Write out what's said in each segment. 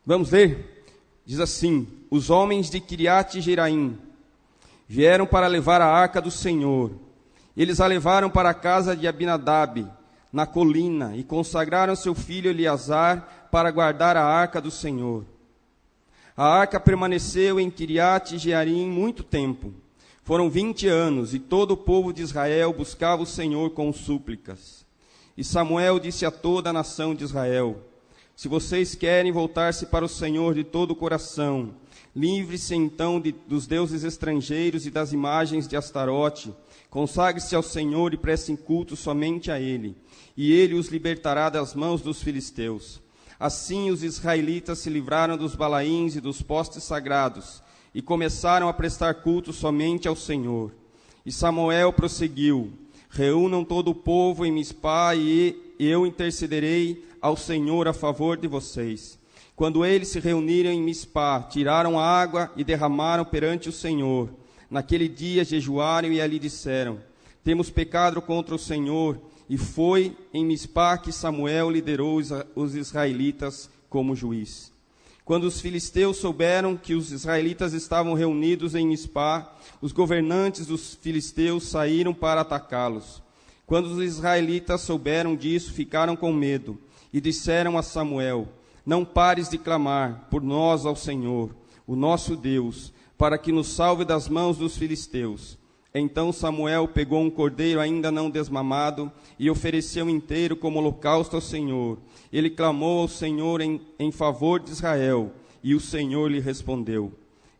Vamos ler? Diz assim: os homens de Kiriat Jearim vieram para levar a arca do Senhor. Eles a levaram para a casa de Abinadab, na colina, e consagraram seu filho Eleazar para guardar a arca do Senhor. A arca permaneceu em Kiriat Jearim muito tempo. Foram 20 anos, e todo o povo de Israel buscava o Senhor com súplicas. E Samuel disse a toda a nação de Israel: se vocês querem voltar-se para o Senhor de todo o coração, livre-se então dos deuses estrangeiros e das imagens de Astarote, consagre-se ao Senhor e prestem culto somente a Ele, e Ele os libertará das mãos dos filisteus. Assim os israelitas se livraram dos balaíns e dos postes sagrados, e começaram a prestar culto somente ao Senhor. E Samuel prosseguiu: reúnam todo o povo em Mispá, e eu intercederei ao Senhor a favor de vocês. Quando eles se reuniram em Mispá, tiraram água e derramaram perante o Senhor. Naquele dia jejuaram e ali disseram: temos pecado contra o Senhor. E foi em Mispá que Samuel liderou os israelitas como juiz. Quando os filisteus souberam que os israelitas estavam reunidos em Mispá, os governantes dos filisteus saíram para atacá-los. Quando os israelitas souberam disso, ficaram com medo e disseram a Samuel: não pares de clamar por nós ao Senhor, o nosso Deus, para que nos salve das mãos dos filisteus. Então Samuel pegou um cordeiro ainda não desmamado e ofereceu inteiro como holocausto ao Senhor. Ele clamou ao Senhor em favor de Israel, e o Senhor lhe respondeu.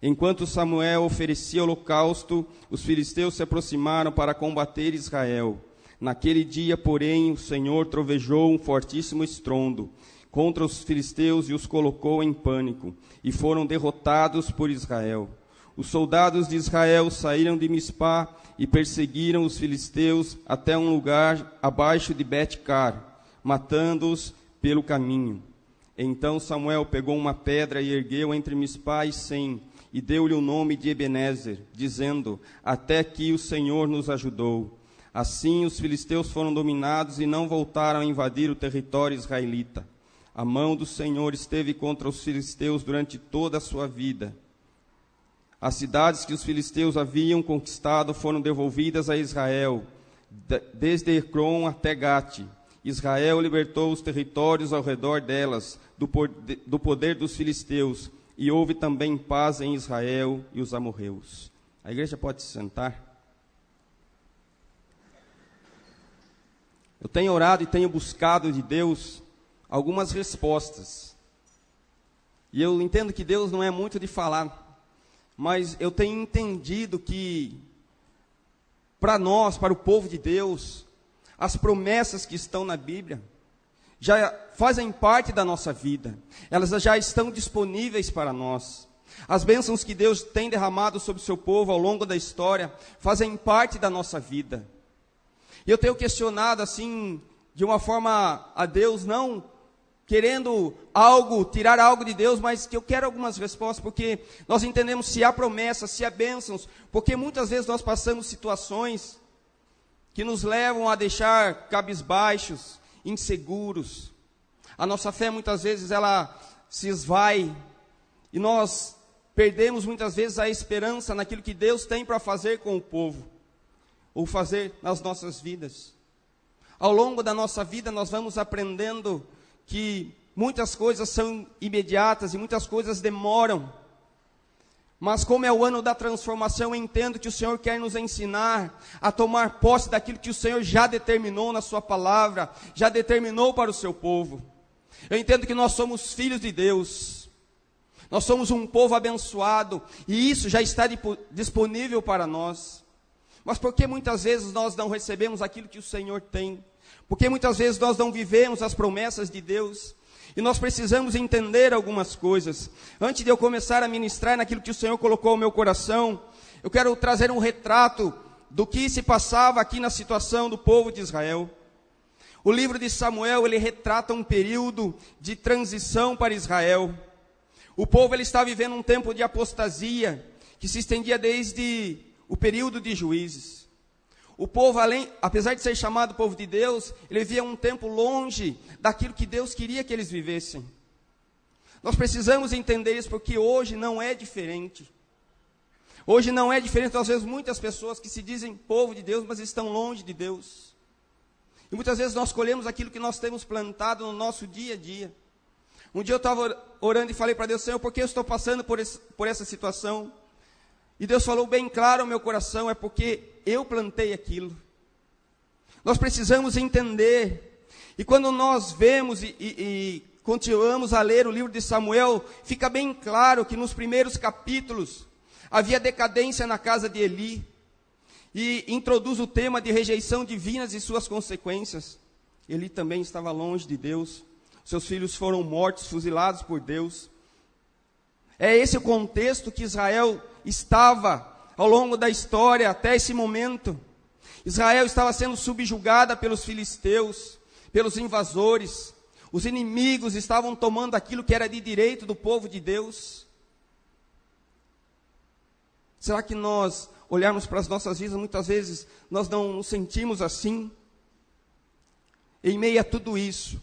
Enquanto Samuel oferecia holocausto, os filisteus se aproximaram para combater Israel. Naquele dia, porém, o Senhor trovejou um fortíssimo estrondo contra os filisteus e os colocou em pânico, e foram derrotados por Israel. Os soldados de Israel saíram de Mispá e perseguiram os filisteus até um lugar abaixo de Bet-car, matando-os pelo caminho. Então Samuel pegou uma pedra e ergueu entre Mispá e Sem, e deu-lhe o nome de Ebenezer, dizendo: até aqui o Senhor nos ajudou. Assim os filisteus foram dominados e não voltaram a invadir o território israelita. A mão do Senhor esteve contra os filisteus durante toda a sua vida. As cidades que os filisteus haviam conquistado foram devolvidas a Israel, desde Ecrom até Gate. Israel libertou os territórios ao redor delas, do poder dos filisteus, e houve também paz em Israel e os amorreus. A igreja pode se sentar? Eu tenho orado e tenho buscado de Deus algumas respostas. E eu entendo que Deus não é muito de falar, mas eu tenho entendido que, para nós, para o povo de Deus, as promessas que estão na Bíblia já fazem parte da nossa vida. Elas já estão disponíveis para nós. As bênçãos que Deus tem derramado sobre o seu povo ao longo da história fazem parte da nossa vida. E eu tenho questionado assim, de uma forma a Deus, não querendo tirar algo de Deus, mas que eu quero algumas respostas, porque nós entendemos se há promessas, se há bênçãos, porque muitas vezes nós passamos situações que nos levam a deixar cabisbaixos, inseguros. A nossa fé muitas vezes ela se esvai, e nós perdemos muitas vezes a esperança naquilo que Deus tem para fazer com o povo, ou fazer nas nossas vidas. Ao longo da nossa vida nós vamos aprendendo que muitas coisas são imediatas e muitas coisas demoram. Mas como é o ano da transformação, eu entendo que o Senhor quer nos ensinar a tomar posse daquilo que o Senhor já determinou na sua palavra, já determinou para o seu povo. Eu entendo que nós somos filhos de Deus, nós somos um povo abençoado, e isso já está disponível para nós. Mas por que muitas vezes nós não recebemos aquilo que o Senhor tem? Porque muitas vezes nós não vivemos as promessas de Deus, e nós precisamos entender algumas coisas. Antes de eu começar a ministrar naquilo que o Senhor colocou ao meu coração, eu quero trazer um retrato do que se passava aqui na situação do povo de Israel. O livro de Samuel, ele retrata um período de transição para Israel. O povo ele está vivendo um tempo de apostasia, que se estendia desde o período de Juízes. O povo, apesar de ser chamado povo de Deus, ele vivia um tempo longe daquilo que Deus queria que eles vivessem. Nós precisamos entender isso, porque hoje não é diferente. Hoje não é diferente, às vezes, muitas pessoas que se dizem povo de Deus, mas estão longe de Deus. E muitas vezes nós colhemos aquilo que nós temos plantado no nosso dia a dia. Um dia eu estava orando e falei para Deus: Senhor, por que eu estou passando por essa situação? E Deus falou bem claro ao meu coração: é porque eu plantei aquilo. Nós precisamos entender. E quando nós vemos e continuamos a ler o livro de Samuel, fica bem claro que nos primeiros capítulos havia decadência na casa de Eli, e introduz o tema de rejeição divina e suas consequências. Eli também estava longe de Deus, seus filhos foram mortos, fuzilados por Deus. É esse o contexto que Israel estava ao longo da história até esse momento. Israel estava sendo subjugada pelos filisteus, pelos invasores. Os inimigos estavam tomando aquilo que era de direito do povo de Deus. Será que nós olharmos para as nossas vidas, muitas vezes nós não nos sentimos assim? Em meio a tudo isso,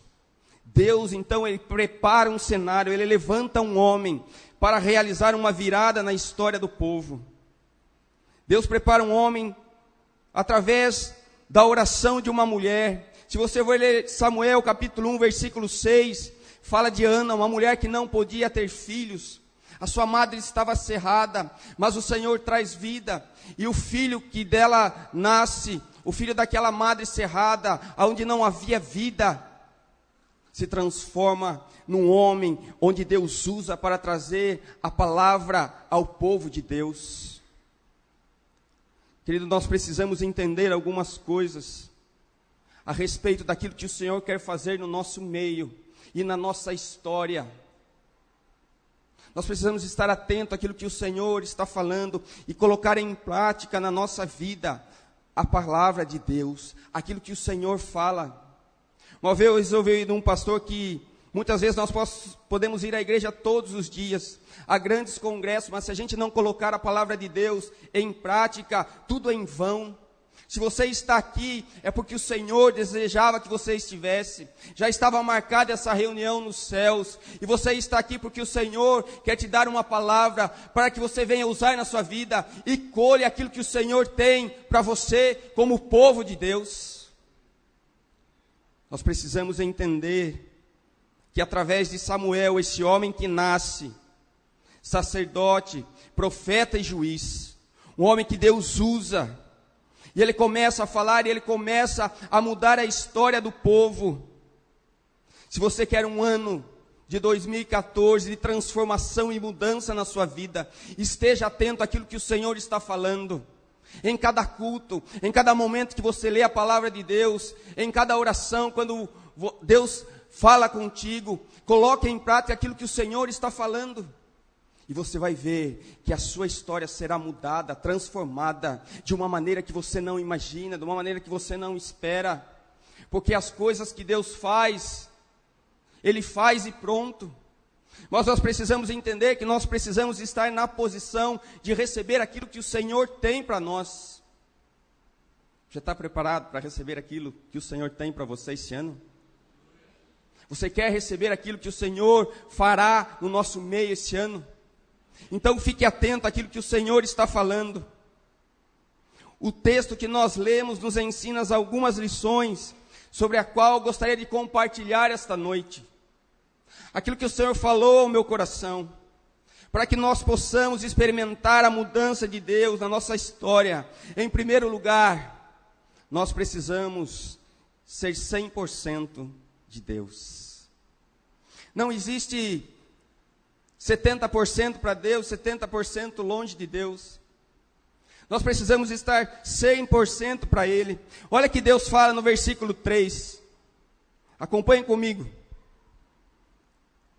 Deus então ele prepara um cenário, ele levanta um homem para realizar uma virada na história do povo. Deus prepara um homem através da oração de uma mulher. Se você for ler Samuel capítulo 1, versículo 6, fala de Ana, uma mulher que não podia ter filhos. A sua madre estava cerrada, mas o Senhor traz vida, e o filho que dela nasce, o filho daquela madre cerrada, onde não havia vida, se transforma num homem, onde Deus usa para trazer a palavra ao povo de Deus. Querido, nós precisamos entender algumas coisas a respeito daquilo que o Senhor quer fazer no nosso meio e na nossa história. Nós precisamos estar atentos àquilo que o Senhor está falando e colocar em prática na nossa vida a palavra de Deus, aquilo que o Senhor fala. Uma vez eu ouvi de um pastor que muitas vezes nós podemos ir à igreja todos os dias, a grandes congressos, mas se a gente não colocar a palavra de Deus em prática, tudo é em vão. Se você está aqui, é porque o Senhor desejava que você estivesse. Já estava marcada essa reunião nos céus. E você está aqui porque o Senhor quer te dar uma palavra para que você venha usar na sua vida e colhe aquilo que o Senhor tem para você como povo de Deus. Nós precisamos entender que através de Samuel, esse homem que nasce, sacerdote, profeta e juiz, um homem que Deus usa, e ele começa a falar, e ele começa a mudar a história do povo. Se você quer um ano de 2014 de transformação e mudança na sua vida, esteja atento àquilo que o Senhor está falando. Em cada culto, em cada momento que você lê a palavra de Deus, em cada oração, quando Deus fala contigo, coloque em prática aquilo que o Senhor está falando. E você vai ver que a sua história será mudada, transformada, de uma maneira que você não imagina, de uma maneira que você não espera. Porque as coisas que Deus faz, Ele faz e pronto. Mas nós precisamos entender que nós precisamos estar na posição de receber aquilo que o Senhor tem para nós. Já está preparado para receber aquilo que o Senhor tem para você esse ano? Você quer receber aquilo que o Senhor fará no nosso meio esse ano? Então fique atento àquilo que o Senhor está falando. O texto que nós lemos nos ensina algumas lições, sobre a qual eu gostaria de compartilhar esta noite. Aquilo que o Senhor falou ao meu coração, para que nós possamos experimentar a mudança de Deus na nossa história. Em primeiro lugar, nós precisamos ser 100% de Deus. Não existe 70% para Deus, 70% longe de Deus. Nós precisamos estar 100% para Ele. Olha que Deus fala no versículo 3. Acompanhem comigo.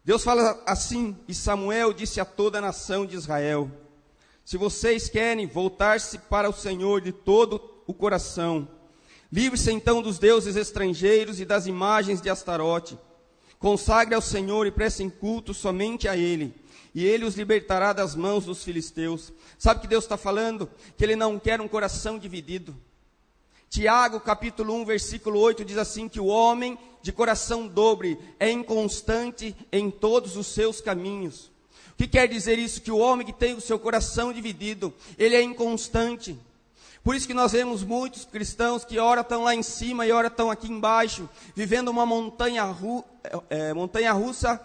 Deus fala assim: e Samuel disse a toda a nação de Israel: se vocês querem voltar-se para o Senhor de todo o coração, livre-se então dos deuses estrangeiros e das imagens de Astarote. Consagre ao Senhor e prestem culto somente a Ele, e Ele os libertará das mãos dos filisteus. Sabe o que Deus está falando? Que Ele não quer um coração dividido. Tiago capítulo 1, versículo 8 diz assim, que o homem de coração dobre é inconstante em todos os seus caminhos. O que quer dizer isso? Que o homem que tem o seu coração dividido, ele é inconstante. Por isso que nós vemos muitos cristãos que ora estão lá em cima e ora estão aqui embaixo, vivendo uma montanha russa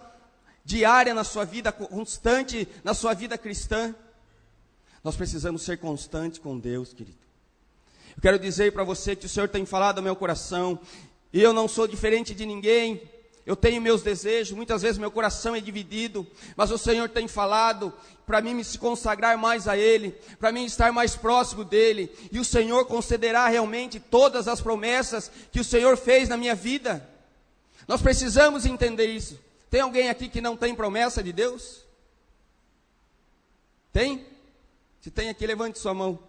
diária na sua vida, constante na sua vida cristã. Nós precisamos ser constantes com Deus, querido. Eu quero dizer para você que o Senhor tem falado ao meu coração, e eu não sou diferente de ninguém. Eu tenho meus desejos, muitas vezes meu coração é dividido, mas o Senhor tem falado para mim me se consagrar mais a Ele, para mim estar mais próximo dEle, e o Senhor concederá realmente todas as promessas que o Senhor fez na minha vida. Nós precisamos entender isso. Tem alguém aqui que não tem promessa de Deus? Tem? Se tem aqui, levante sua mão.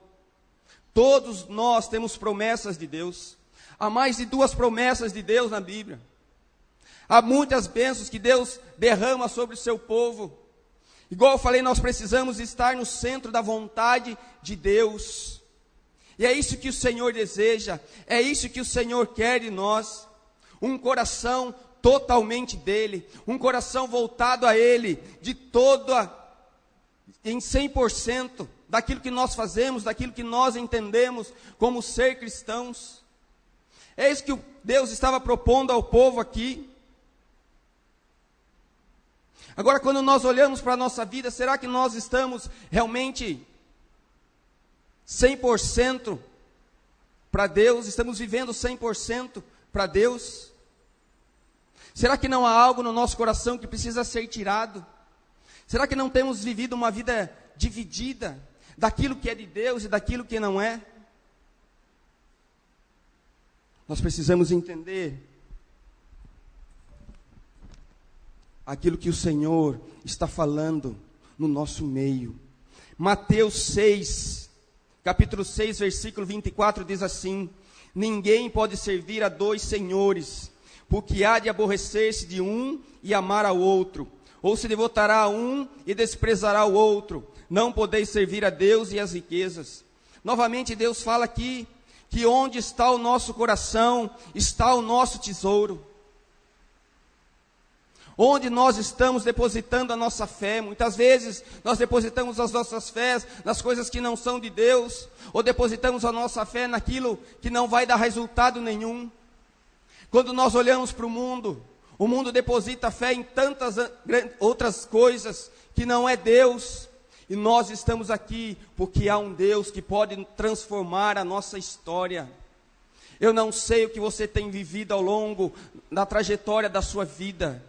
Todos nós temos promessas de Deus. Há mais de 2 promessas de Deus na Bíblia. Há muitas bênçãos que Deus derrama sobre o seu povo. Igual eu falei, nós precisamos estar no centro da vontade de Deus. E é isso que o Senhor deseja, é isso que o Senhor quer de nós. Um coração totalmente dEle, um coração voltado a Ele, em 100%, daquilo que nós fazemos, daquilo que nós entendemos como ser cristãos. É isso que Deus estava propondo ao povo aqui. Agora, quando nós olhamos para a nossa vida, será que nós estamos realmente 100% para Deus? Estamos vivendo 100% para Deus? Será que não há algo no nosso coração que precisa ser tirado? Será que não temos vivido uma vida dividida daquilo que é de Deus e daquilo que não é? Nós precisamos entender aquilo que o Senhor está falando no nosso meio. Mateus 6, capítulo 6, versículo 24 diz assim: ninguém pode servir a 2 senhores, porque há de aborrecer-se de um e amar ao outro, ou se devotará a um e desprezará o outro. Não podeis servir a Deus e às riquezas. Novamente Deus fala aqui que onde está o nosso coração, está o nosso tesouro. Onde nós estamos depositando a nossa fé. Muitas vezes nós depositamos as nossas fés nas coisas que não são de Deus, ou depositamos a nossa fé naquilo que não vai dar resultado nenhum. Quando nós olhamos para o mundo deposita fé em tantas outras coisas que não é Deus. E nós estamos aqui porque há um Deus que pode transformar a nossa história. Eu não sei o que você tem vivido ao longo da trajetória da sua vida,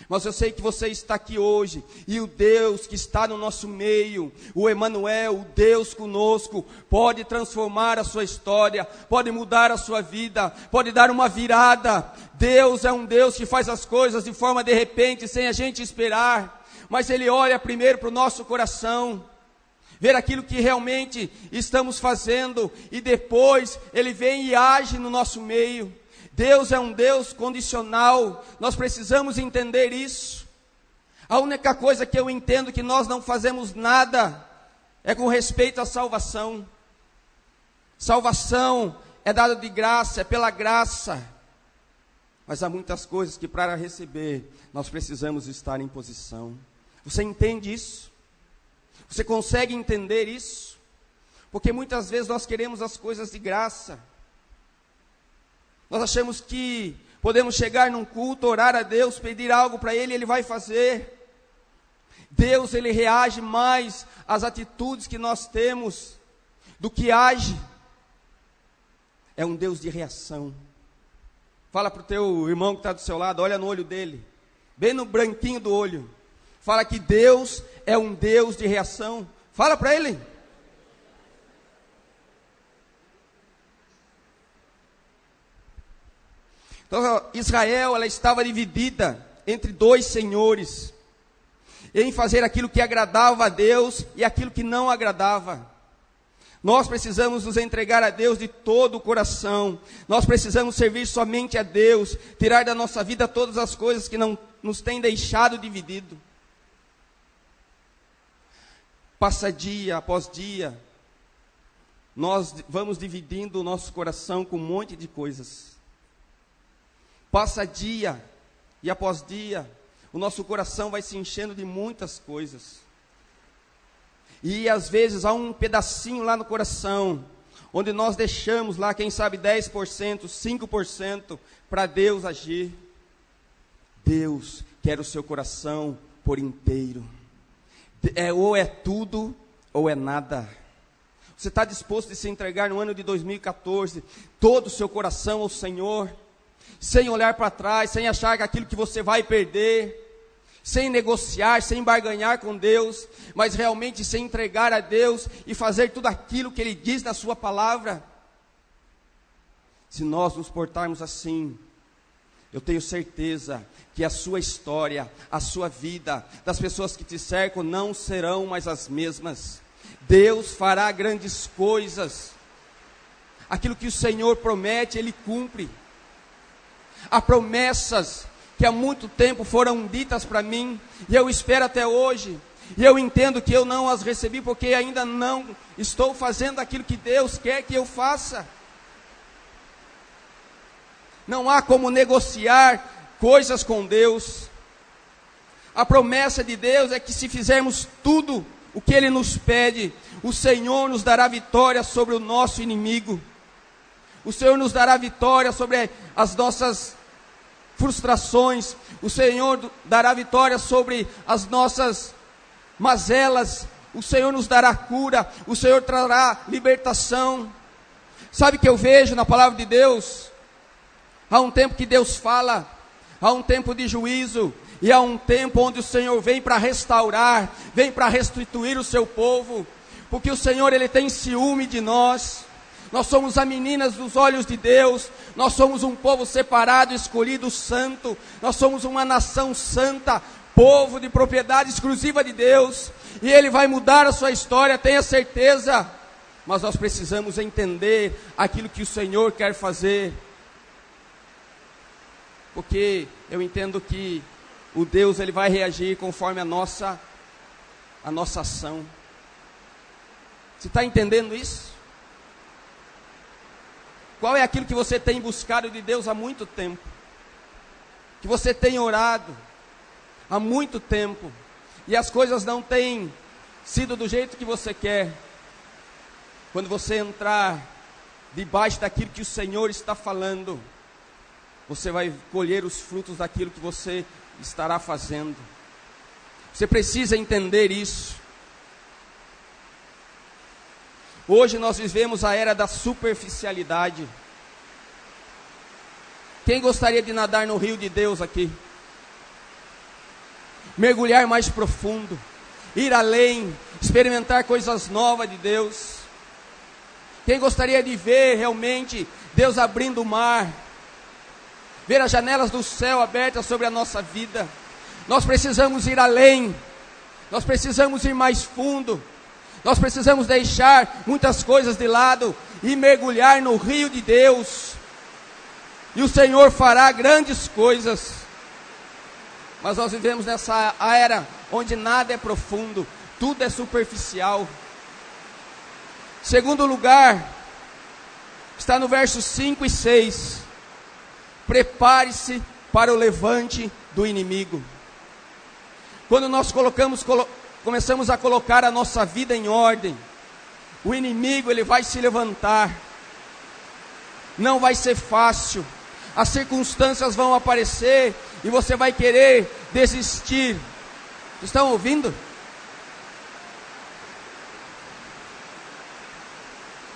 mas eu sei que você está aqui hoje, e o Deus que está no nosso meio, o Emanuel, o Deus conosco, pode transformar a sua história, pode mudar a sua vida, pode dar uma virada. Deus é um Deus que faz as coisas de forma de repente, sem a gente esperar, mas Ele olha primeiro para o nosso coração, ver aquilo que realmente estamos fazendo, e depois Ele vem e age no nosso meio. Deus é um Deus condicional, nós precisamos entender isso. A única coisa que eu entendo que nós não fazemos nada é com respeito à salvação. Salvação é dada de graça, é pela graça. Mas há muitas coisas que para receber, nós precisamos estar em posição. Você entende isso? Você consegue entender isso? Porque muitas vezes nós queremos as coisas de graça. Nós achamos que podemos chegar num culto, orar a Deus, pedir algo para Ele, Ele vai fazer. Deus, Ele reage mais às atitudes que nós temos do que age. É um Deus de reação. Fala para o teu irmão que está do seu lado, olha no olho dele, bem no branquinho do olho. Fala que Deus é um Deus de reação. Fala para ele. Então, Israel, ela estava dividida entre 2 senhores, em fazer aquilo que agradava a Deus e aquilo que não agradava. Nós precisamos nos entregar a Deus de todo o coração. Nós precisamos servir somente a Deus, tirar da nossa vida todas as coisas que não nos têm deixado dividido. Passa dia após dia, nós vamos dividindo o nosso coração com um monte de coisas. Passa dia e após dia, o nosso coração vai se enchendo de muitas coisas. E às vezes há um pedacinho lá no coração, onde nós deixamos lá, quem sabe 10%, 5% para Deus agir. Deus quer o seu coração por inteiro. Ou é tudo, ou é nada. Você está disposto a se entregar no ano de 2014, todo o seu coração ao Senhor, sem olhar para trás, sem achar que aquilo que você vai perder, sem negociar, sem barganhar com Deus, mas realmente se entregar a Deus e fazer tudo aquilo que Ele diz na sua palavra? Se nós nos portarmos assim, eu tenho certeza que a sua história, a sua vida, das pessoas que te cercam não serão mais as mesmas. Deus fará grandes coisas. Aquilo que o Senhor promete, Ele cumpre. Há promessas que há muito tempo foram ditas para mim, e eu espero até hoje, e eu entendo que eu não as recebi, porque ainda não estou fazendo aquilo que Deus quer que eu faça. Não há como negociar coisas com Deus. A promessa de Deus é que se fizermos tudo o que Ele nos pede, o Senhor nos dará vitória sobre o nosso inimigo. O Senhor nos dará vitória sobre as nossas frustrações. O Senhor dará vitória sobre as nossas mazelas. O Senhor nos dará cura. O Senhor trará libertação. Sabe o que eu vejo na palavra de Deus? Há um tempo que Deus fala, há um tempo de juízo, e há um tempo onde o Senhor vem para restaurar, vem para restituir o seu povo, porque o Senhor, Ele tem ciúme de nós. Nós somos as meninas dos olhos de Deus, nós somos um povo separado, escolhido, santo, nós somos uma nação santa, povo de propriedade exclusiva de Deus, e Ele vai mudar a sua história, tenha certeza, mas nós precisamos entender aquilo que o Senhor quer fazer, porque eu entendo que o Deus, Ele vai reagir conforme a nossa ação. Você está entendendo isso? Qual é aquilo que você tem buscado de Deus há muito tempo? Que você tem orado há muito tempo, e as coisas não têm sido do jeito que você quer. Quando você entrar debaixo daquilo que o Senhor está falando, você vai colher os frutos daquilo que você estará fazendo. Você precisa entender isso. Hoje nós vivemos a era da superficialidade. Quem gostaria de nadar no rio de Deus aqui? Mergulhar mais profundo, ir além, experimentar coisas novas de Deus. Quem gostaria de ver realmente Deus abrindo o mar, ver as janelas do céu abertas sobre a nossa vida? Nós precisamos ir além, nós precisamos ir mais fundo, nós precisamos deixar muitas coisas de lado e mergulhar no rio de Deus, e o Senhor fará grandes coisas. Mas nós vivemos nessa era onde nada é profundo, tudo é superficial. Segundo lugar, está no versos 5 e 6. Prepare-se para o levante do inimigo. Quando nós começamos a colocar a nossa vida em ordem, o inimigo, ele vai se levantar. Não vai ser fácil. As circunstâncias vão aparecer e você vai querer desistir. Estão ouvindo?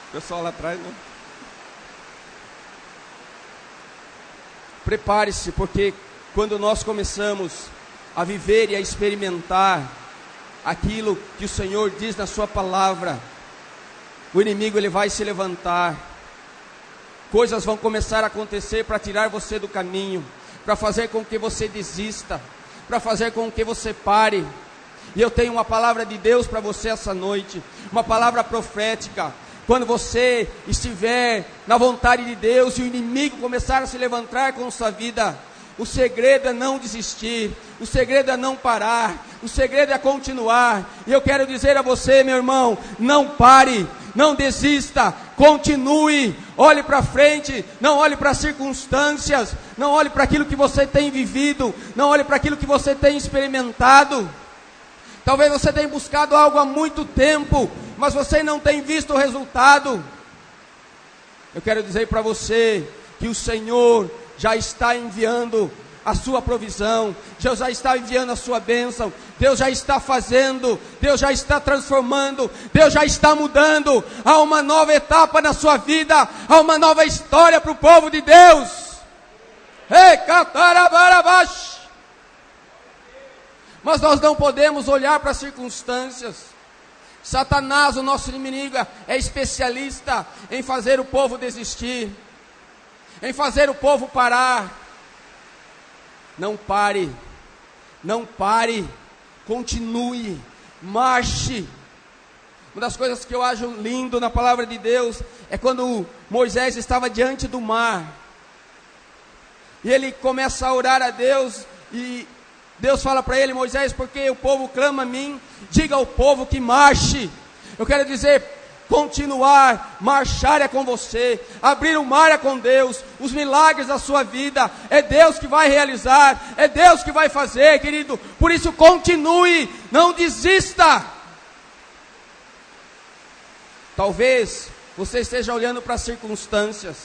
O pessoal lá atrás, né? Prepare-se, porque quando nós começamos a viver e a experimentar aquilo que o Senhor diz na sua palavra, o inimigo, ele vai se levantar. Coisas vão começar a acontecer para tirar você do caminho, para fazer com que você desista, para fazer com que você pare. E eu tenho uma palavra de Deus para você essa noite, uma palavra profética. Quando você estiver na vontade de Deus e o inimigo começar a se levantar com sua vida, o segredo é não desistir, o segredo é não parar, o segredo é continuar. E eu quero dizer a você, meu irmão, não pare, não desista, continue, olhe para frente, não olhe para as circunstâncias, não olhe para aquilo que você tem vivido, não olhe para aquilo que você tem experimentado. Talvez você tenha buscado algo há muito tempo, mas você não tem visto o resultado. Eu quero dizer para você que o Senhor já está enviando a sua provisão, Deus já está enviando a sua bênção, Deus já está fazendo, Deus já está transformando, Deus já está mudando. Há uma nova etapa na sua vida, há uma nova história para o povo de Deus. Ei, catarabarabash! Mas nós não podemos olhar para as circunstâncias. Satanás, o nosso inimigo, é especialista em fazer o povo desistir, em fazer o povo parar. Não pare, não pare, continue, marche. Uma das coisas que eu acho lindo na palavra de Deus é quando Moisés estava diante do mar, e ele começa a orar a Deus, e Deus fala para ele: Moisés, porque o povo clama a mim, diga ao povo que marche. Eu quero dizer, continuar, marchar é com você, abrir o mar é com Deus, os milagres da sua vida, é Deus que vai realizar, é Deus que vai fazer, querido. Por isso continue, não desista. Talvez você esteja olhando para as circunstâncias.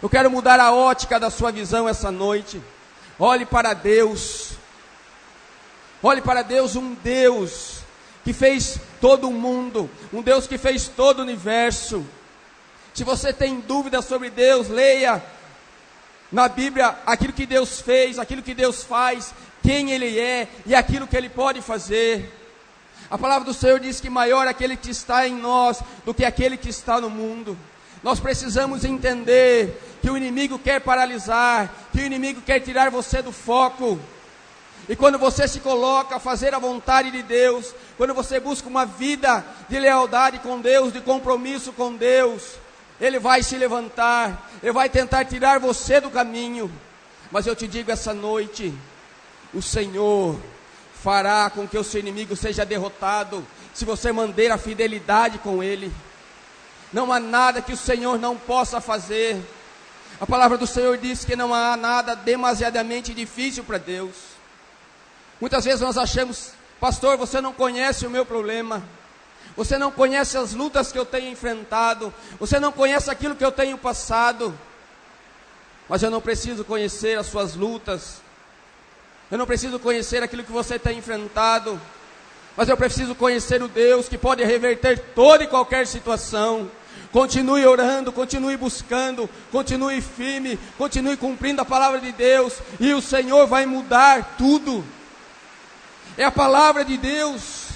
Eu quero mudar a ótica da sua visão essa noite. Olhe para Deus. Olhe para Deus, um Deus que fez todo o mundo, um Deus que fez todo o universo. Se você tem dúvidas sobre Deus, leia na Bíblia aquilo que Deus fez, aquilo que Deus faz, quem Ele é e aquilo que Ele pode fazer. A palavra do Senhor diz que maior é aquele que está em nós do que aquele que está no mundo. Nós precisamos entender que o inimigo quer paralisar, que o inimigo quer tirar você do foco. E quando você se coloca a fazer a vontade de Deus, quando você busca uma vida de lealdade com Deus, de compromisso com Deus, Ele vai se levantar, Ele vai tentar tirar você do caminho. Mas eu te digo essa noite, o Senhor fará com que o seu inimigo seja derrotado, se você manter a fidelidade com Ele. Não há nada que o Senhor não possa fazer. A palavra do Senhor diz que não há nada demasiadamente difícil para Deus. Muitas vezes nós achamos: pastor, você não conhece o meu problema, você não conhece as lutas que eu tenho enfrentado, você não conhece aquilo que eu tenho passado. Mas eu não preciso conhecer as suas lutas, eu não preciso conhecer aquilo que você tem enfrentado, mas eu preciso conhecer o Deus que pode reverter toda e qualquer situação. Continue orando, continue buscando, continue firme, continue cumprindo a palavra de Deus, e o Senhor vai mudar tudo. É a palavra de Deus.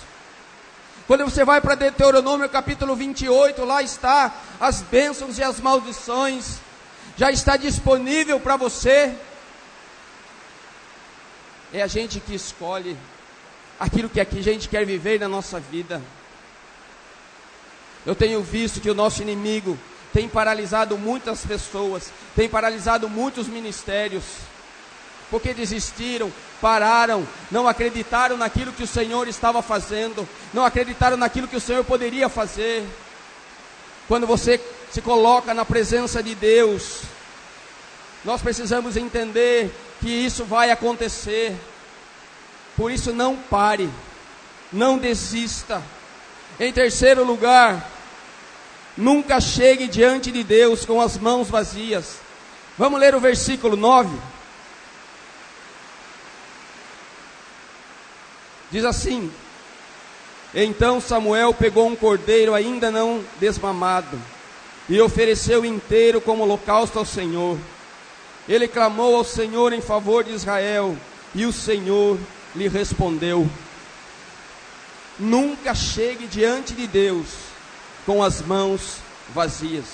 Quando você vai para Deuteronômio capítulo 28, lá está as bênçãos e as maldições, já está disponível para você. É a gente que escolhe aquilo que a gente quer viver na nossa vida. Eu tenho visto que o nosso inimigo tem paralisado muitas pessoas, tem paralisado muitos ministérios, porque desistiram, pararam, não acreditaram naquilo que o Senhor estava fazendo, não acreditaram naquilo que o Senhor poderia fazer. Quando você se coloca na presença de Deus, nós precisamos entender que isso vai acontecer. Por isso não pare, não desista. Em terceiro lugar, nunca chegue diante de Deus com as mãos vazias. Vamos ler o versículo 9. Diz assim: então Samuel pegou um cordeiro ainda não desmamado e ofereceu inteiro como holocausto ao Senhor. Ele clamou ao Senhor em favor de Israel, e o Senhor lhe respondeu. Nunca chegue diante de Deus com as mãos vazias.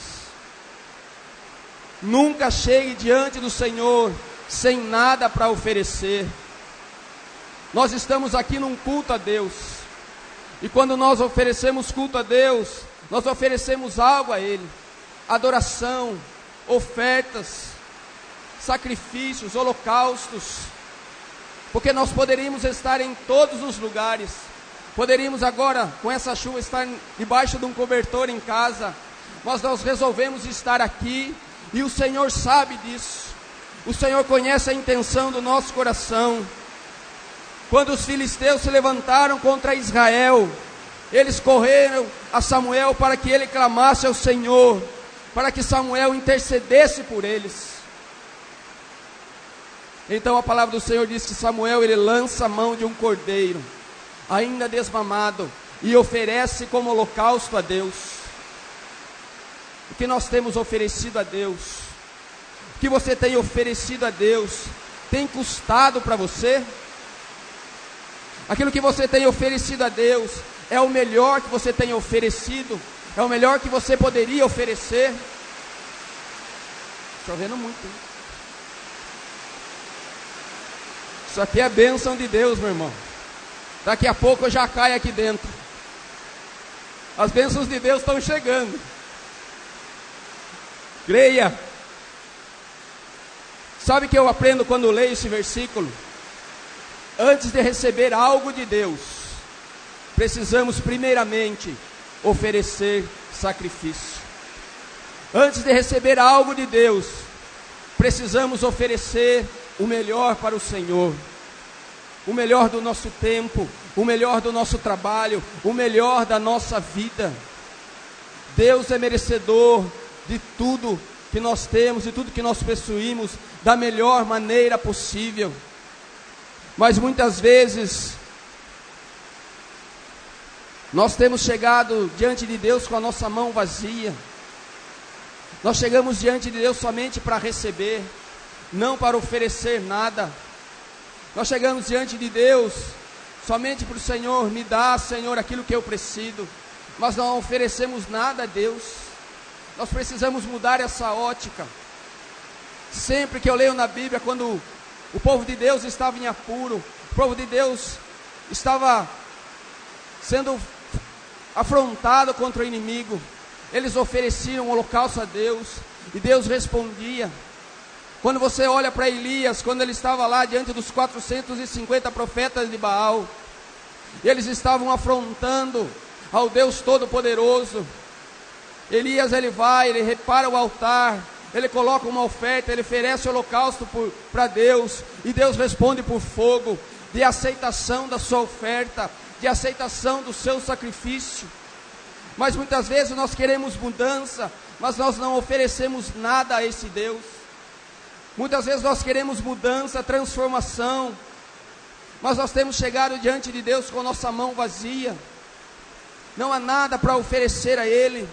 Nunca chegue diante do Senhor sem nada para oferecer. Nós estamos aqui num culto a Deus, e quando nós oferecemos culto a Deus, nós oferecemos algo a Ele: adoração, ofertas, sacrifícios, holocaustos, porque nós poderíamos estar em todos os lugares, Poderíamos agora, com essa chuva, estar debaixo de um cobertor em casa, mas nós resolvemos estar aqui, e o Senhor sabe disso. O Senhor conhece a intenção do nosso coração. Quando os filisteus se levantaram contra Israel, eles correram a Samuel para que ele clamasse ao Senhor, para que Samuel intercedesse por eles. Então a palavra do Senhor diz que Samuel, ele lança a mão de um cordeiro, ainda desmamado, e oferece como holocausto a Deus. O que nós temos oferecido a Deus, o que você tem oferecido a Deus, tem custado para você? Aquilo que você tem oferecido a Deus, é o melhor que você tem oferecido? É o melhor que você poderia oferecer? Chovendo muito, hein? Isso aqui é a bênção de Deus, meu irmão. Daqui a pouco eu já caio aqui dentro. As bênçãos de Deus estão chegando. Creia. Sabe o que eu aprendo quando leio esse versículo? Antes de receber algo de Deus, precisamos primeiramente oferecer sacrifício. Antes de receber algo de Deus, precisamos oferecer o melhor para o Senhor. O melhor do nosso tempo, o melhor do nosso trabalho, o melhor da nossa vida. Deus é merecedor de tudo que nós temos e tudo que nós possuímos da melhor maneira possível. Mas muitas vezes nós temos chegado diante de Deus com a nossa mão vazia. Nós chegamos diante de Deus somente para receber, não para oferecer nada. Nós chegamos diante de Deus somente para o Senhor, me dá, Senhor, aquilo que eu preciso, mas não oferecemos nada a Deus. Nós precisamos mudar essa ótica. Sempre que eu leio na Bíblia, quando o povo de Deus estava em apuro, o povo de Deus estava sendo afrontado contra o inimigo, eles ofereciam um holocausto a Deus, e Deus respondia. Quando você olha para Elias, quando ele estava lá diante dos 450 profetas de Baal, e eles estavam afrontando ao Deus Todo-Poderoso, Elias, ele vai, ele repara o altar, ele coloca uma oferta, ele oferece o holocausto para Deus, e Deus responde por fogo, de aceitação da sua oferta, de aceitação do seu sacrifício. Mas muitas vezes nós queremos mudança, mas nós não oferecemos nada a esse Deus. Muitas vezes nós queremos mudança, transformação, mas nós temos chegado diante de Deus com nossa mão vazia. Não há nada para oferecer a Ele.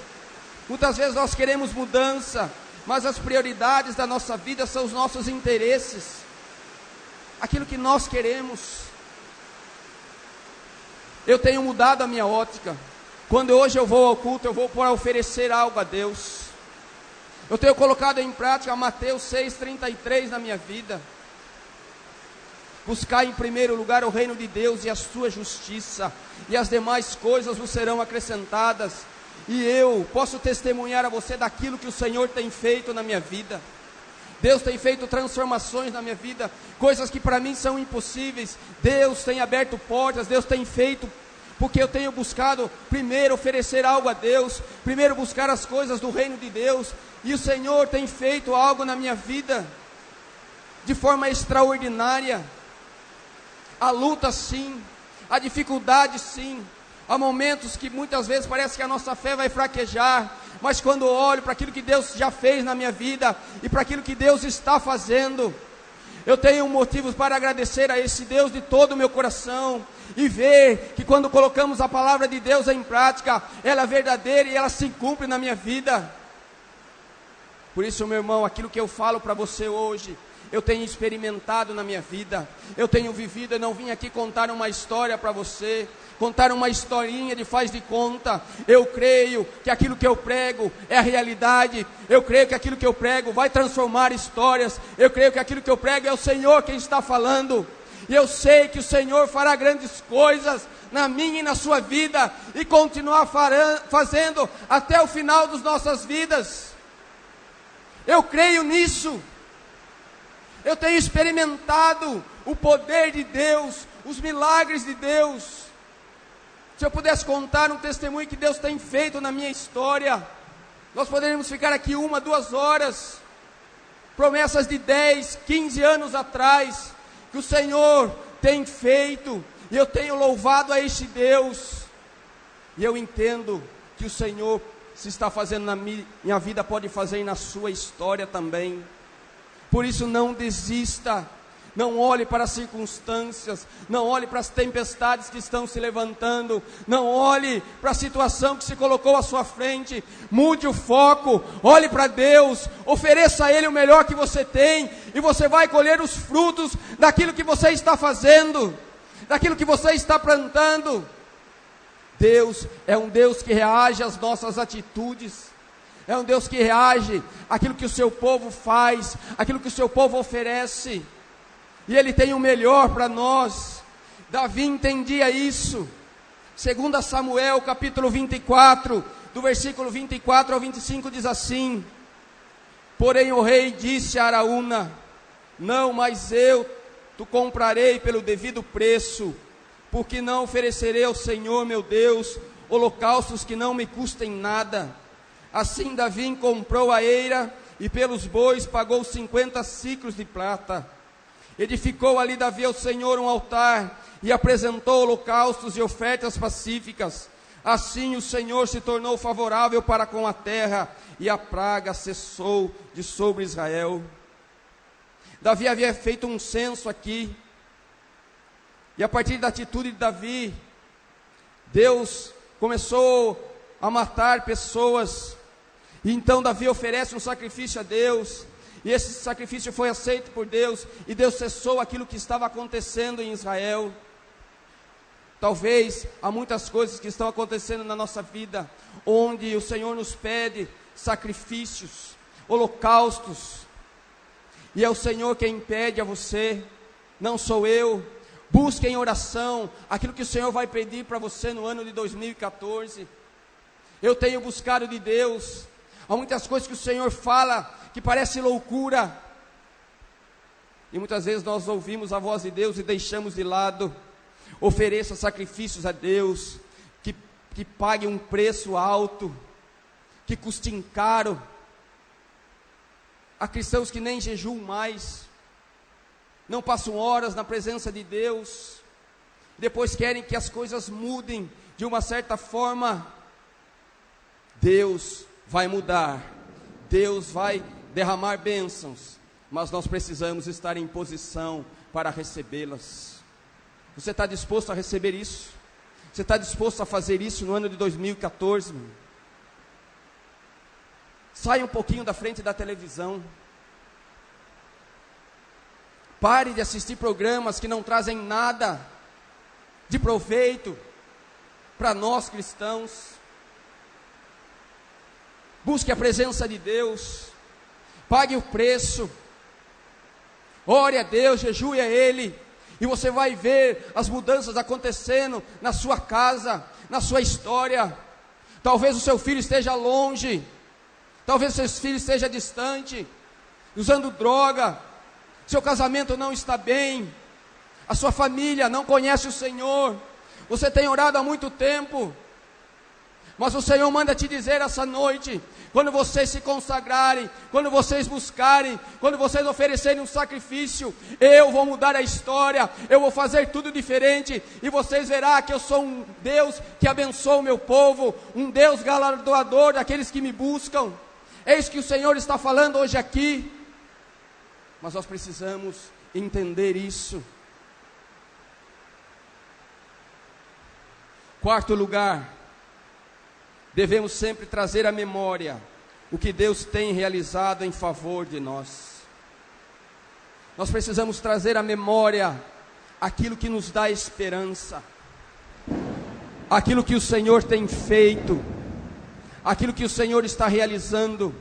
Muitas vezes nós queremos mudança, mas as prioridades da nossa vida são os nossos interesses, aquilo que nós queremos. Eu tenho mudado a minha ótica. Quando hoje eu vou ao culto, eu vou para oferecer algo a Deus. Eu tenho colocado em prática Mateus 6,33 na minha vida. Buscar em primeiro lugar o reino de Deus e a sua justiça, e as demais coisas vos serão acrescentadas. E eu posso testemunhar a você daquilo que o Senhor tem feito na minha vida. Deus tem feito transformações na minha vida, coisas que para mim são impossíveis. Deus tem aberto portas, Deus tem feito, porque eu tenho buscado primeiro oferecer algo a Deus, primeiro buscar as coisas do reino de Deus, e o Senhor tem feito algo na minha vida, de forma extraordinária. Há luta sim, há dificuldade sim, há momentos que muitas vezes parece que a nossa fé vai fraquejar, mas quando eu olho para aquilo que Deus já fez na minha vida, e para aquilo que Deus está fazendo, eu tenho motivos para agradecer a esse Deus de todo o meu coração, e ver que quando colocamos a palavra de Deus em prática, ela é verdadeira e ela se cumpre na minha vida. Por isso, meu irmão, aquilo que eu falo para você hoje, eu tenho experimentado na minha vida, eu tenho vivido. Eu não vim aqui contar uma história para você, contar uma historinha de faz de conta. Eu creio que aquilo que eu prego é a realidade, eu creio que aquilo que eu prego vai transformar histórias, eu creio que aquilo que eu prego é o Senhor quem está falando, e eu sei que o Senhor fará grandes coisas na minha e na sua vida, e continuar fazendo até o final das nossas vidas. Eu creio nisso. Eu tenho experimentado o poder de Deus, os milagres de Deus. Se eu pudesse contar um testemunho que Deus tem feito na minha história, nós poderíamos ficar aqui 1, 2 horas. Promessas de 10, 15 anos atrás, que o Senhor tem feito, e eu tenho louvado a este Deus, e eu entendo que o Senhor, se está fazendo na minha vida, pode fazer na sua história também. Por isso não desista, não olhe para as circunstâncias, não olhe para as tempestades que estão se levantando, não olhe para a situação que se colocou à sua frente, mude o foco, olhe para Deus, ofereça a Ele o melhor que você tem, e você vai colher os frutos daquilo que você está fazendo, daquilo que você está plantando. Deus é um Deus que reage às nossas atitudes, é um Deus que reage àquilo que o seu povo faz, àquilo que o seu povo oferece, e Ele tem o melhor para nós. Davi entendia isso. 2 Samuel capítulo 24, do versículo 24 ao 25 diz assim: porém o rei disse a Araúna: não, mas eu te comprarei pelo devido preço, porque não oferecerei ao Senhor meu Deus holocaustos que não me custem nada. Assim Davi comprou a eira, e pelos bois pagou 50 siclos de prata. Edificou ali Davi ao Senhor um altar, e apresentou holocaustos e ofertas pacíficas. Assim o Senhor se tornou favorável para com a terra, e a praga cessou de sobre Israel. Davi havia feito um censo aqui, e a partir da atitude de Davi, Deus começou a matar pessoas, e então Davi oferece um sacrifício a Deus, e esse sacrifício foi aceito por Deus, e Deus cessou aquilo que estava acontecendo em Israel. Talvez há muitas coisas que estão acontecendo na nossa vida, onde o Senhor nos pede sacrifícios, holocaustos, e é o Senhor quem pede a você, não sou eu. Busque em oração aquilo que o Senhor vai pedir para você no ano de 2014. Eu tenho buscado de Deus. Há muitas coisas que o Senhor fala que parece loucura, e muitas vezes nós ouvimos a voz de Deus e deixamos de lado. Ofereça sacrifícios a Deus, que pague um preço alto, que custe caro. Há cristãos que nem jejuam mais, não passam horas na presença de Deus, depois querem que as coisas mudem de uma certa forma. Deus vai mudar, Deus vai derramar bênçãos, mas nós precisamos estar em posição para recebê-las. Você está disposto a receber isso? Você está disposto a fazer isso no ano de 2014? Saia um pouquinho da frente da televisão. Pare de assistir programas que não trazem nada de proveito para nós cristãos. Busque a presença de Deus, pague o preço, ore a Deus, jejue a Ele, e você vai ver as mudanças acontecendo na sua casa, na sua história. Talvez o seu filho esteja longe, talvez o seu filho esteja distante, usando droga, seu casamento não está bem, a sua família não conhece o Senhor, você tem orado há muito tempo, mas o Senhor manda te dizer essa noite: quando vocês se consagrarem, quando vocês buscarem, quando vocês oferecerem um sacrifício, eu vou mudar a história, eu vou fazer tudo diferente, e vocês verão que eu sou um Deus que abençoa o meu povo, um Deus galardoador daqueles que me buscam. É isso que o Senhor está falando hoje aqui, mas nós precisamos entender isso. Quarto lugar, devemos sempre trazer à memória o que Deus tem realizado em favor de nós. Nós precisamos trazer à memória aquilo que nos dá esperança, aquilo que o Senhor tem feito, aquilo que o Senhor está realizando,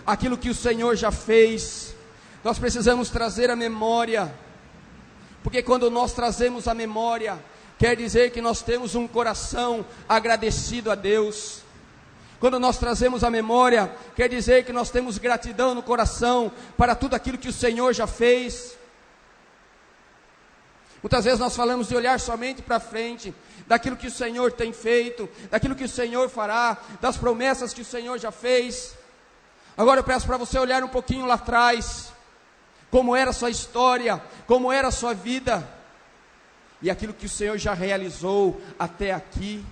aquilo que o Senhor já fez. Nós precisamos trazer à memória, porque quando nós trazemos à memória, quer dizer que nós temos um coração agradecido a Deus. Quando nós trazemos à memória, quer dizer que nós temos gratidão no coração para tudo aquilo que o Senhor já fez. Muitas vezes nós falamos de olhar somente para frente, daquilo que o Senhor tem feito, daquilo que o Senhor fará, das promessas que o Senhor já fez. Agora eu peço para você olhar um pouquinho lá atrás, como era a sua história, como era a sua vida, e aquilo que o Senhor já realizou até aqui.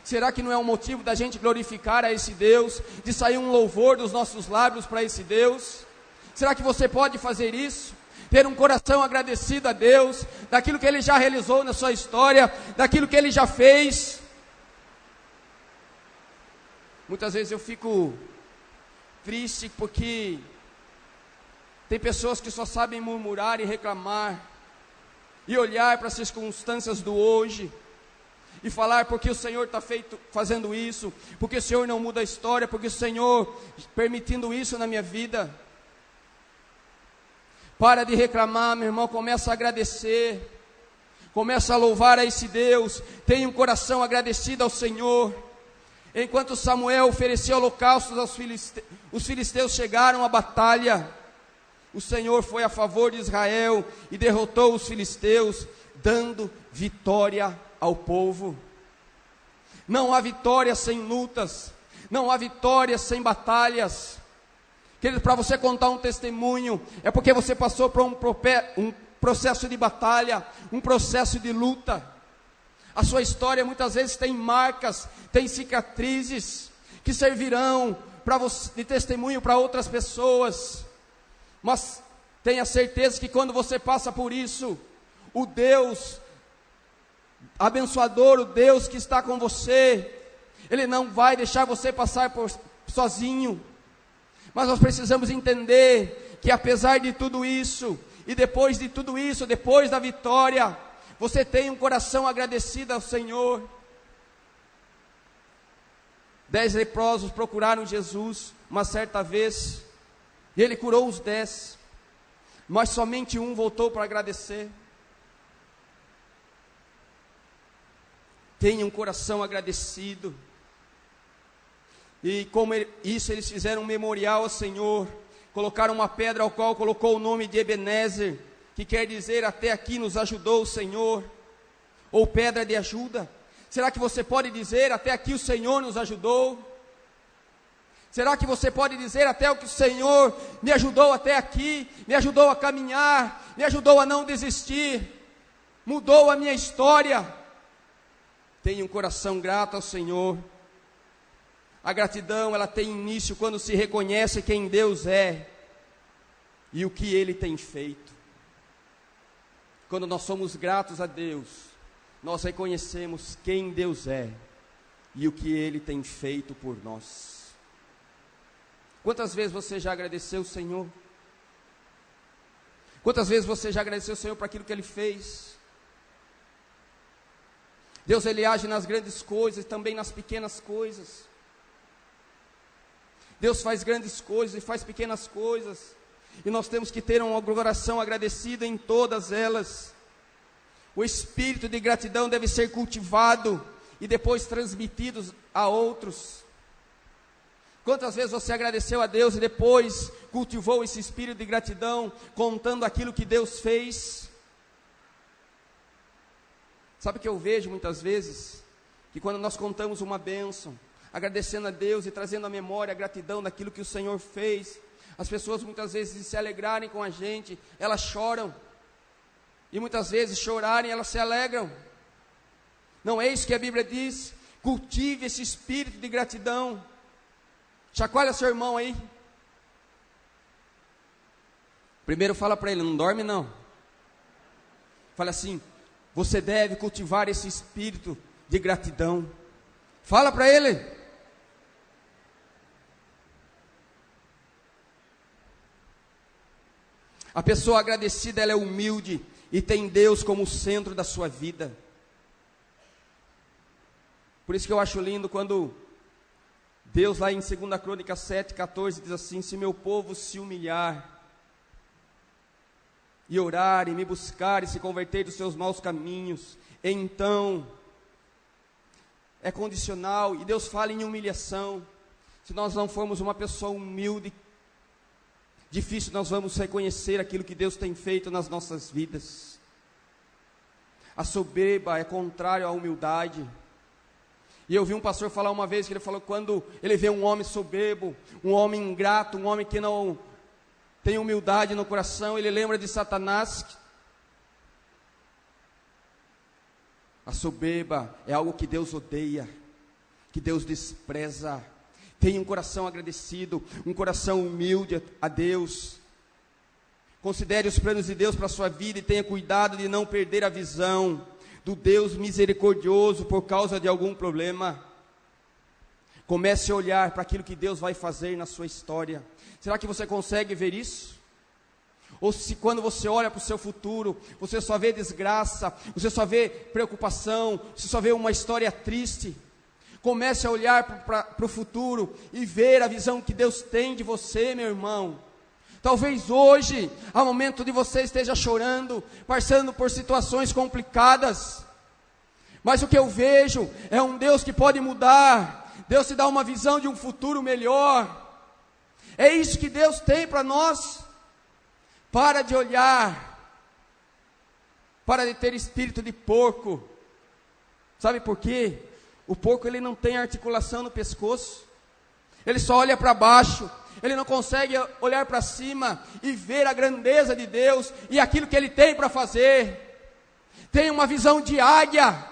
Será que não é um motivo da gente glorificar a esse Deus, de sair um louvor dos nossos lábios para esse Deus? Será que você pode fazer isso? Ter um coração agradecido a Deus, daquilo que Ele já realizou na sua história, daquilo que Ele já fez? Muitas vezes eu fico triste porque tem pessoas que só sabem murmurar e reclamar, e olhar para as circunstâncias do hoje, e falar porque o Senhor está fazendo isso, porque o Senhor não muda a história, porque o Senhor permitindo isso na minha vida. Para de reclamar, meu irmão, começa a agradecer, começa a louvar a esse Deus, tenha um coração agradecido ao Senhor. Enquanto Samuel ofereceu holocaustos aos filisteus, os filisteus chegaram à batalha, o Senhor foi a favor de Israel e derrotou os filisteus, dando vitória ao povo. Não há vitória sem lutas, não há vitória sem batalhas. Querido, para você contar um testemunho, é porque você passou por um processo de batalha, um processo de luta. A sua história muitas vezes tem marcas, tem cicatrizes, que servirão de testemunho para outras pessoas. Mas tenha certeza que quando você passa por isso, o Deus abençoador, o Deus que está com você, Ele não vai deixar você passar sozinho. Mas nós precisamos entender que apesar de tudo isso, e depois de tudo isso, depois da vitória, você tem um coração agradecido ao Senhor. 10 leprosos procuraram Jesus uma certa vez, e Ele curou os 10, mas somente um voltou para agradecer. Tenha um coração agradecido. E como isso, eles fizeram um memorial ao Senhor, colocaram uma pedra ao qual colocou o nome de Ebenezer, que quer dizer até aqui nos ajudou o Senhor, ou pedra de ajuda. Será que você pode dizer até aqui o Senhor nos ajudou? Será que você pode dizer até o que o Senhor me ajudou até aqui, me ajudou a caminhar, me ajudou a não desistir, mudou a minha história? Tenha um coração grato ao Senhor. A gratidão, ela tem início quando se reconhece quem Deus é e o que Ele tem feito. Quando nós somos gratos a Deus, nós reconhecemos quem Deus é e o que Ele tem feito por nós. Quantas vezes você já agradeceu o Senhor? Quantas vezes você já agradeceu o Senhor por aquilo que Ele fez? Deus, Ele age nas grandes coisas e também nas pequenas coisas. Deus faz grandes coisas e faz pequenas coisas, e nós temos que ter um coração agradecido em todas elas. O espírito de gratidão deve ser cultivado e depois transmitido a outros. Quantas vezes você agradeceu a Deus e depois cultivou esse espírito de gratidão, contando aquilo que Deus fez? Sabe o que eu vejo muitas vezes? Que quando nós contamos uma bênção, agradecendo a Deus e trazendo à memória a gratidão daquilo que o Senhor fez, as pessoas muitas vezes, de se alegrarem com a gente, elas choram, e muitas vezes chorarem, elas se alegram. Não é isso que a Bíblia diz? Cultive esse espírito de gratidão. Chacoalha seu irmão aí. Primeiro fala para ele, não dorme não. Fala assim, você deve cultivar esse espírito de gratidão. Fala para ele. A pessoa agradecida, ela é humilde e tem Deus como centro da sua vida. Por isso que eu acho lindo quando Deus lá em 2 Crônicas 7:14 diz assim: se meu povo se humilhar e orar e me buscar e se converter dos seus maus caminhos, então é condicional, e Deus fala em humilhação. Se nós não formos uma pessoa humilde, difícil nós vamos reconhecer aquilo que Deus tem feito nas nossas vidas. A soberba é contrário à humildade. E eu vi um pastor falar uma vez, que ele falou, quando ele vê um homem soberbo, um homem ingrato, um homem que não tem humildade no coração, ele lembra de Satanás. A soberba é algo que Deus odeia, que Deus despreza. Tenha um coração agradecido, um coração humilde a Deus. Considere os planos de Deus para a sua vida e tenha cuidado de não perder a visão do Deus misericordioso por causa de algum problema. Comece a olhar para aquilo que Deus vai fazer na sua história. Será que você consegue ver isso? Ou se quando você olha para o seu futuro, você só vê desgraça, você só vê preocupação, você só vê uma história triste? Comece a olhar para o futuro e ver a visão que Deus tem de você, meu irmão. Talvez hoje, ao momento de você esteja chorando, passando por situações complicadas, mas o que eu vejo é um Deus que pode mudar. Deus te dá uma visão de um futuro melhor. É isso que Deus tem para nós. Para de olhar, para de ter espírito de porco. Sabe por quê? O porco, ele não tem articulação no pescoço, ele só olha para baixo, ele não consegue olhar para cima e ver a grandeza de Deus e aquilo que Ele tem para fazer. Tenha uma visão de águia.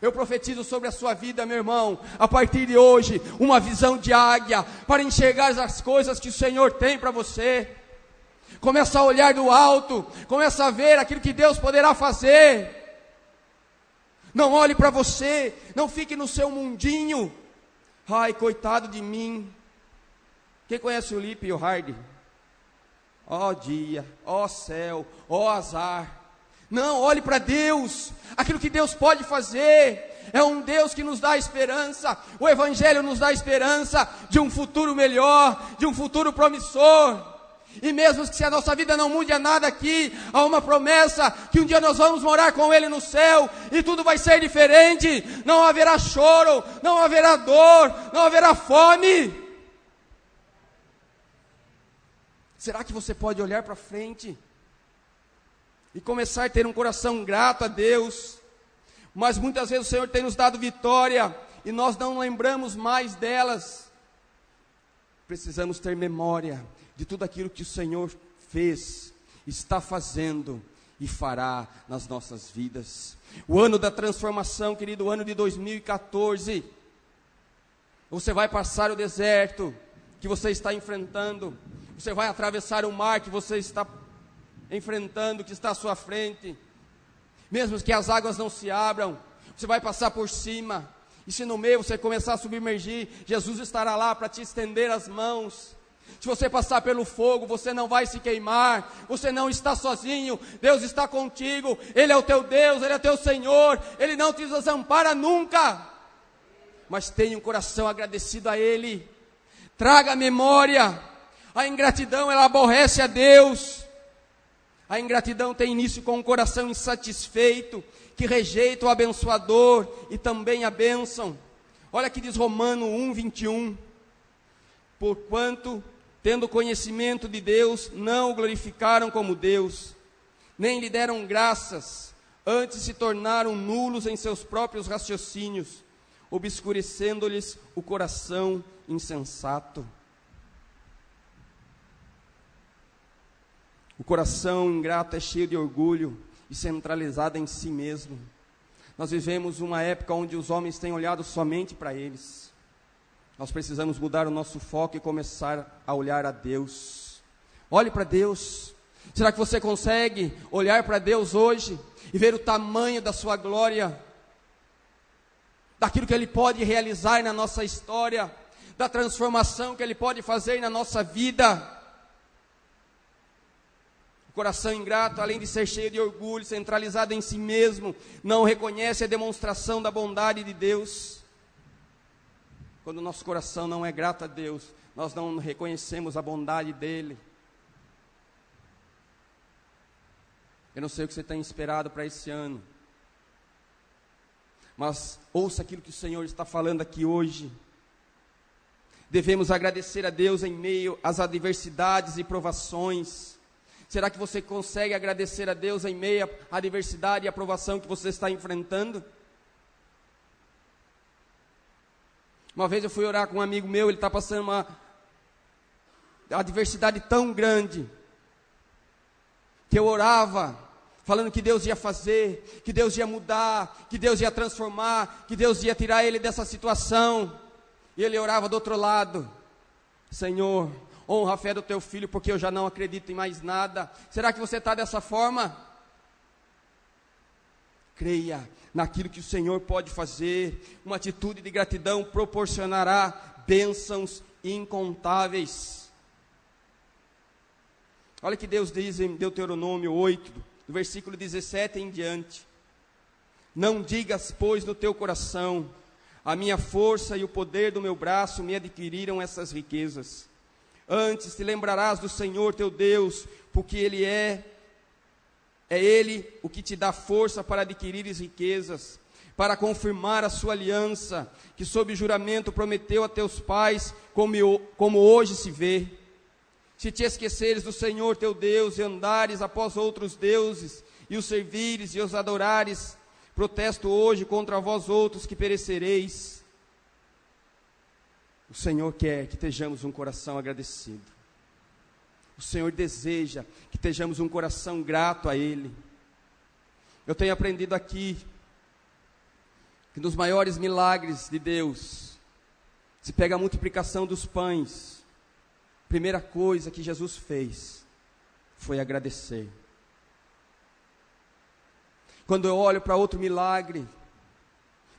Eu profetizo sobre a sua vida, meu irmão, a partir de hoje, uma visão de águia, para enxergar as coisas que o Senhor tem para você. Começa a olhar do alto, começa a ver aquilo que Deus poderá fazer. Não olhe para você, não fique no seu mundinho. Ai, coitado de mim. Quem conhece o Lipe e o Hardy? Ó dia, ó céu, ó azar. Não, olhe para Deus, aquilo que Deus pode fazer. É um Deus que nos dá esperança. O Evangelho nos dá esperança de um futuro melhor, de um futuro promissor. E mesmo que se a nossa vida não mude a nada aqui, há uma promessa que um dia nós vamos morar com Ele no céu, e tudo vai ser diferente. Não haverá choro, não haverá dor, não haverá fome. Será que você pode olhar para frente e começar a ter um coração grato a Deus? Mas muitas vezes o Senhor tem nos dado vitória e nós não lembramos mais delas. Precisamos ter memória de tudo aquilo que o Senhor fez, está fazendo e fará nas nossas vidas. O ano da transformação, querido, o ano de 2014. Você vai passar o deserto que você está enfrentando. Você vai atravessar o mar que você está enfrentando, que está à sua frente. Mesmo que as águas não se abram, você vai passar por cima. E se no meio você começar a submergir, Jesus estará lá para te estender as mãos. Se você passar pelo fogo, você não vai se queimar. Você não está sozinho. Deus está contigo. Ele é o teu Deus, Ele é o teu Senhor. Ele não te desampara nunca. Mas tenha um coração agradecido a Ele. Traga a memória. A ingratidão, ela aborrece a Deus. A ingratidão tem início com um coração insatisfeito, que rejeita o abençoador e também a bênção. Olha que diz Romanos 1:21. Porquanto, tendo conhecimento de Deus, não o glorificaram como Deus, nem lhe deram graças, antes se tornaram nulos em seus próprios raciocínios, obscurecendo-lhes o coração insensato. O coração ingrato é cheio de orgulho e centralizado em si mesmo. Nós vivemos uma época onde os homens têm olhado somente para eles. Nós precisamos mudar o nosso foco e começar a olhar a Deus. Olhe para Deus. Será que você consegue olhar para Deus hoje e ver o tamanho da sua glória? Daquilo que Ele pode realizar na nossa história, da transformação que Ele pode fazer na nossa vida. O coração ingrato, além de ser cheio de orgulho, centralizado em si mesmo, não reconhece a demonstração da bondade de Deus. Quando o nosso coração não é grato a Deus, nós não reconhecemos a bondade dEle. Eu não sei o que você tem esperado para esse ano, mas ouça aquilo que o Senhor está falando aqui hoje. Devemos agradecer a Deus em meio às adversidades e provações. Será que você consegue agradecer a Deus em meio à adversidade e à provação que você está enfrentando? Uma vez eu fui orar com um amigo meu, ele está passando uma adversidade tão grande, que eu orava, falando que Deus ia fazer, que Deus ia mudar, que Deus ia transformar, que Deus ia tirar ele dessa situação. E ele orava do outro lado: Senhor, honra a fé do teu filho, porque eu já não acredito em mais nada. Será que você está dessa forma? Creia naquilo que o Senhor pode fazer. Uma atitude de gratidão proporcionará bênçãos incontáveis. Olha que Deus diz em Deuteronômio 8, do versículo 17 em diante: não digas, pois, no teu coração: a minha força e o poder do meu braço me adquiriram essas riquezas. Antes te lembrarás do Senhor teu Deus, porque Ele é Ele o que te dá força para adquirires riquezas, para confirmar a sua aliança, que sob juramento prometeu a teus pais, como hoje se vê. Se te esqueceres do Senhor teu Deus e andares após outros deuses, e os servires e os adorares, protesto hoje contra vós outros que perecereis. O Senhor quer que tenhamos um coração agradecido. O Senhor deseja que tenhamos um coração grato a Ele. Eu tenho aprendido aqui que nos maiores milagres de Deus, se pega a multiplicação dos pães, a primeira coisa que Jesus fez foi agradecer. Quando eu olho para outro milagre,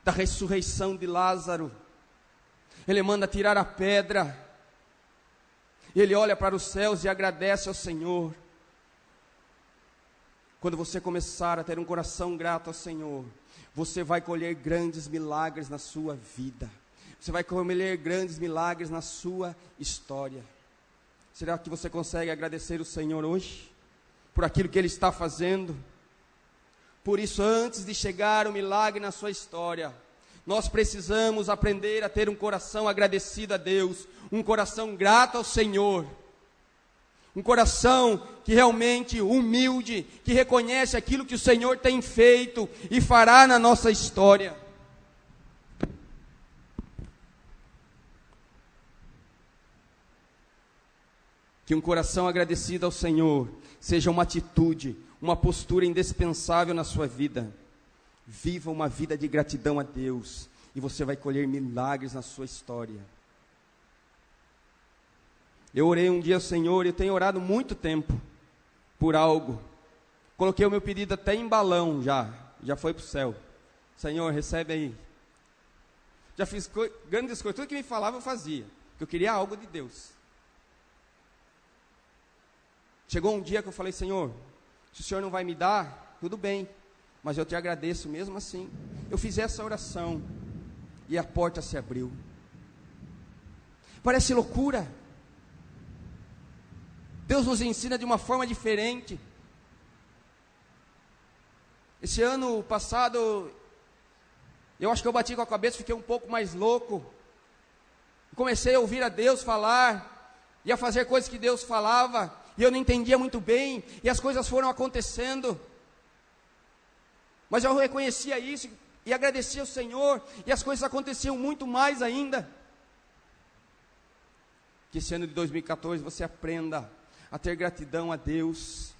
da ressurreição de Lázaro, ele manda tirar a pedra, ele olha para os céus e agradece ao Senhor. Quando você começar a ter um coração grato ao Senhor, você vai colher grandes milagres na sua vida, você vai colher grandes milagres na sua história. Será que você consegue agradecer o Senhor hoje, por aquilo que Ele está fazendo? Por isso, antes de chegar o milagre na sua história, nós precisamos aprender a ter um coração agradecido a Deus, um coração grato ao Senhor, um coração que realmente humilde, que reconhece aquilo que o Senhor tem feito e fará na nossa história. Que um coração agradecido ao Senhor seja uma atitude, uma postura indispensável na sua vida. Viva uma vida de gratidão a Deus, e você vai colher milagres na sua história. Eu orei um dia ao Senhor, eu tenho orado muito tempo por algo. Coloquei o meu pedido até em balão, já foi para o céu. Senhor, recebe aí. Já fiz grandes coisas, tudo que me falava eu fazia, porque eu queria algo de Deus. Chegou um dia que eu falei: Senhor, se o Senhor não vai me dar, tudo bem, mas eu te agradeço mesmo assim. Eu fiz essa oração e a porta se abriu. Parece loucura. Deus nos ensina de uma forma diferente. Esse ano passado, eu acho que eu bati com a cabeça, fiquei um pouco mais louco. Comecei a ouvir a Deus falar e a fazer coisas que Deus falava, e eu não entendia muito bem, e as coisas foram acontecendo. Mas eu reconhecia isso e agradecia ao Senhor, e as coisas aconteciam muito mais ainda. Que esse ano de 2014 você aprenda a ter gratidão a Deus,